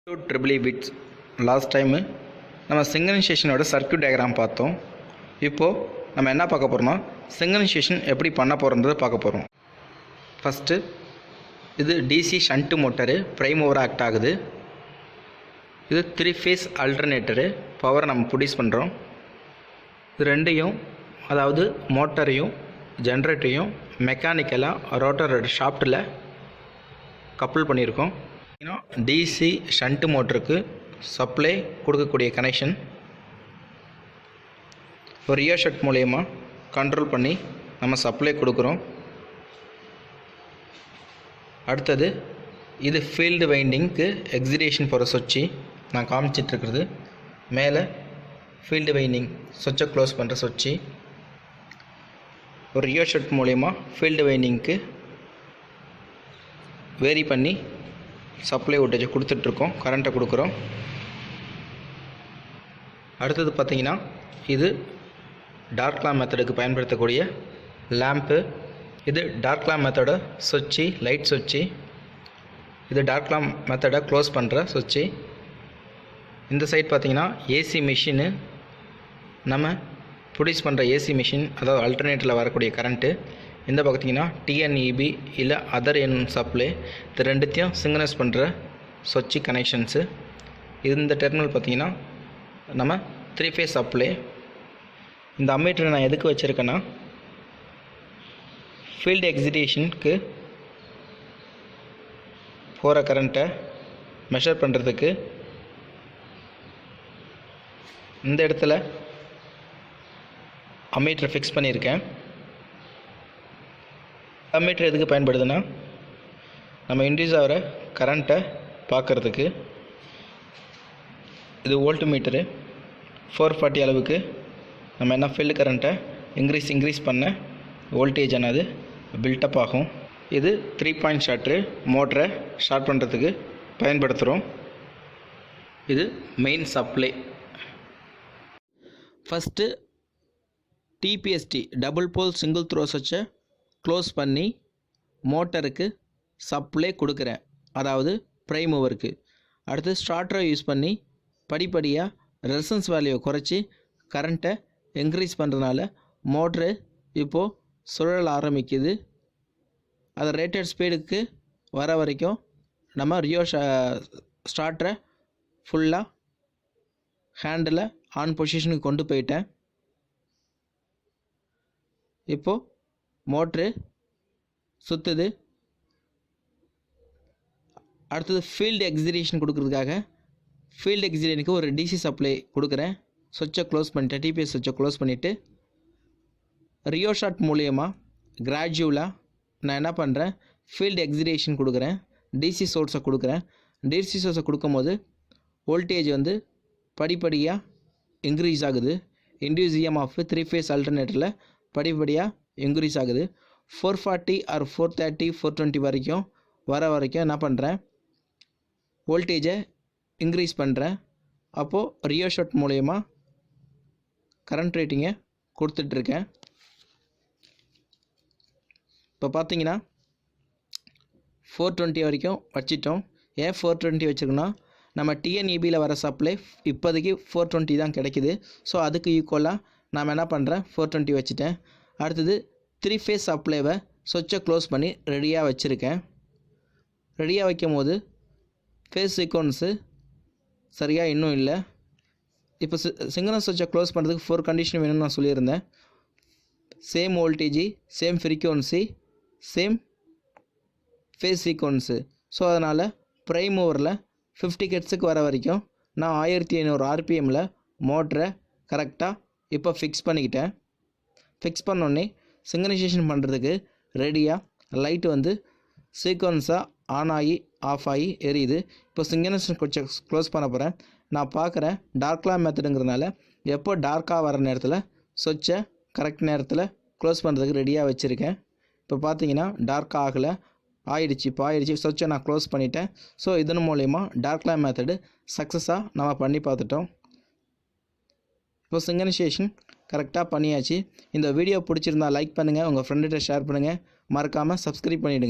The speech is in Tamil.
ட்ரிபிள் பிட்ஸ் லாஸ்ட் டைமு நம்ம சிங்க்ரனைசேஷனோட சர்க்யூட் டயக்ராம் பார்த்தோம். இப்போது நம்ம என்ன பார்க்க போகிறோம்னா சிங்க்ரனைசேஷன் எப்படி பண்ண போகிறோன்றதை பார்க்க போகிறோம். ஃபஸ்ட்டு இது DC shunt motor prime over act ஆகுது. இது 3 ஃபேஸ் ஆல்டர்னேட்டரு பவரை நம்ம ப்ரொடியூஸ் பண்ணுறோம். இது ரெண்டையும், அதாவது மோட்டரையும் ஜென்ரேட்டரையும் மெக்கானிக்கலாக ரோட்டரோட ஷாஃப்ட்டில் கப்புள் பண்ணியிருக்கோம். டிசி ஷண்ட் மோட்டருக்கு சப்ளை கொடுக்கக்கூடிய கனெக்ஷன் ஒரு ரியோ ஷட் மூலயமா கண்ட்ரோல் பண்ணி நம்ம சப்ளை கொடுக்குறோம். அடுத்தது இது ஃபீல்டு வைண்டிங்க்கு எக்ஸிடேஷன் போகிற சுவிட்சு நான் காமிச்சிட்ருக்கிறது. மேலே ஃபீல்டு வைண்டிங் சுவிட்சை க்ளோஸ் பண்ணுற சுவிட்சு ஒரு ரியோ ஷட் மூலயமா ஃபீல்டு வைண்டிங்க்கு வேரி பண்ணி சப்ளை வோல்டேஜை கொடுத்துட்ருக்கோம், கரண்ட்டை கொடுக்குறோம். அடுத்தது பார்த்திங்கன்னா இது டார்க் லேம்ப் மெத்தடுக்கு பயன்படுத்தக்கூடிய லேம்ப்பு. இது டார்க் லேம்ப் மெத்தடோட சுவிட்சு, லைட் சுவிட்சு. இது டார்க் லேம்ப் மெத்தடை க்ளோஸ் பண்ணுற சுவிட்சு. இந்த சைட் பார்த்திங்கன்னா ஏசி மிஷினு, நம்ம ப்ரொடியூஸ் பண்ணுற ஏசி மிஷின், அதாவது ஆல்டர்னேட்டரில் வரக்கூடிய கரண்ட்டு. இந்த பார்த்திங்கன்னா டிஎன்இபி இல்லை அதர் என் சப்ளை, இது ரெண்டுத்தையும் சிங்க்ரனைஸ் பண்ணுற சுவிட்சு கனெக்ஷன்ஸு. இந்த டெர்மினல் பார்த்திங்கன்னா நம்ம 3 ஃபேஸ் சப்ளை. இந்த அம்மீட்டரை நான் எதுக்கு வச்சுருக்கேன்னா ஃபீல்டு எக்ஸிடேஷனுக்கு போகிற கரண்ட்டை மெஷர் பண்ணுறதுக்கு. இந்த இடத்துல அம்மீட்டரை ஃபிக்ஸ் பண்ணியிருக்கேன். அம்மீட்டர் எதுக்கு பயன்படுதுன்னா நம்ம இன்க்ரீஸ் ஆகிற கரண்ட்டை பார்க்குறதுக்கு. இது வோல்ட் மீட்டரு. 440 அளவுக்கு நம்ம என்ன ஃபீல்டு கரண்ட்டை இன்க்ரீஸ் பண்ண வோல்டேஜ் ஆனது பில்டப் ஆகும். இது 3 பாயிண்ட் ஷார்ட்ரு, மோட்டரை ஷார்ட் பண்ணுறதுக்கு பயன்படுத்துகிறோம். இது main supply. First DPST double pole single throw சுவிட்சை க்ளோஸ் பண்ணி மோட்டருக்கு சப்ளை கொடுக்குறேன், அதாவது ப்ரைம் ஓவருக்கு. அடுத்து ஸ்டார்டரை யூஸ் பண்ணி படிப்படியாக ரெசிஸ்டன்ஸ் வேல்யூவை குறைச்சி கரண்ட்டை இன்க்ரீஸ் பண்ணுறதுனால மோட்ரு இப்போது சுழல ஆரம்பிக்குது. அது ரேட்டட் ஸ்பீடுக்கு வர வரைக்கும் நம்ம ரியோ ஸ்டார்டரை ஃபுல்லாக ஹேண்டில் ஆன் பொசிஷனுக்கு கொண்டு போயிட்டேன். இப்போது மோட்ரு சுற்றுது. அடுத்தது ஃபீல்டு எக்ஸிடேஷன் கொடுக்குறதுக்காக ஃபீல்டு எக்ஸிடேஷனுக்கு ஒரு டிசி சப்ளை கொடுக்குறேன். சுவிட்சை க்ளோஸ் பண்ணிவிட்டேன், டிபிஎஸ் சுவிட்சை க்ளோஸ் பண்ணிவிட்டு ரியோ ஷாட் மூலயமா கிராஜுவலாக நான் என்ன பண்ணுறேன், ஃபீல்டு எக்ஸிடேஷன் கொடுக்குறேன், டிசி சோர்ஸை கொடுக்குறேன். டிசி சோர்ஸை கொடுக்கும்போது வோல்டேஜ் வந்து படிப்படியாக இன்க்ரீஸ் ஆகுது. இன்டியூஸ் இஎம்எஃப் 3 ஃபேஸ் ஆல்டர்னேட்டரில் படிப்படியாக இன்க்ரீஸ் ஆகுது. 440 ஆர் 430 420 வரைக்கும் வரைக்கும் என்ன பண்ணுறேன், வோல்டேஜை இன்க்ரீஸ் பண்ணுறேன். அப்போது ரியோ ஷாட் மூலயமா கரண்ட் ரேட்டிங்கை கொடுத்துட்ருக்கேன். இப்போ பார்த்தீங்கன்னா 420 வரைக்கும் வச்சிட்டோம். ஏன் 420 வச்சுருக்கோன்னா நம்ம டிஎன்இபியில் வர சப்ளை இப்போதைக்கு 420 தான் கிடைக்குது. ஸோ அதுக்கு ஈக்குவலாக நான் என்ன பண்ணுறேன், 420 வச்சுட்டேன். அடுத்தது 3 ஃபேஸ் சப்ளைவை சுவிட்சை க்ளோஸ் பண்ணி ரெடியாக வச்சுருக்கேன். ரெடியாக வைக்கும் போது ஃபேஸ் சீக்வன்ஸு சரியாக இன்னும் இல்லை. இப்போ சிங்க்ரனஸ் சுவிட்சை க்ளோஸ் பண்ணுறதுக்கு 4 கண்டிஷன் வேணும்னு நான் சொல்லியிருந்தேன். Same voltage, same frequency, same phase sequence. So அதனால் ப்ரைம் ஓவரில் 50 ஹெர்ட்ஸுக்கு வர வரைக்கும் நான் 1500 ஆர்பிஎம்மில் மோட்டரை கரெக்டாக இப்போ ஃபிக்ஸ் பண்ணிக்கிட்டேன். ஃபிக்ஸ் பண்ணோடனே சிங்க்ரனைசேஷன் பண்ணுறதுக்கு ரெடியாக லைட் வந்து சீக்வன்ஸாக ஆன் ஆகி ஆஃப் ஆகி எரியுது. இப்போ சிங்க்ரனைசேஷன் கொஞ்சம் க்ளோஸ் பண்ண போகிறேன். நான் பார்க்குறேன் டார்க் லேம்ப் மெத்தடுங்கிறதுனால எப்போ டார்க்காக வர நேரத்தில் சுவிட்சை கரெக்ட் நேரத்தில் க்ளோஸ் பண்ணுறதுக்கு ரெடியாக வச்சுருக்கேன். இப்போ பார்த்தீங்கன்னா டார்க்காக ஆகலை, ஆயிடுச்சு. சுவிட்சை நான் க்ளோஸ் பண்ணிட்டேன். ஸோ இதன் மூலயமா டார்க் லேம்ப் மெத்தடு சக்ஸஸாக நம்ம பண்ணி பார்த்துட்டோம். இப்போ சிங்க்ரனைசேஷன் கரெக்டாக பண்ணியாச்சு. இந்த வீடியோ பிடிச்சிருந்தா லைக் பண்ணுங்கள், உங்கள் ஃப்ரெண்டுகிட்ட ஷேர் பண்ணுங்கள், மறக்காமல் சப்ஸ்கிரைப் பண்ணிவிடுங்க.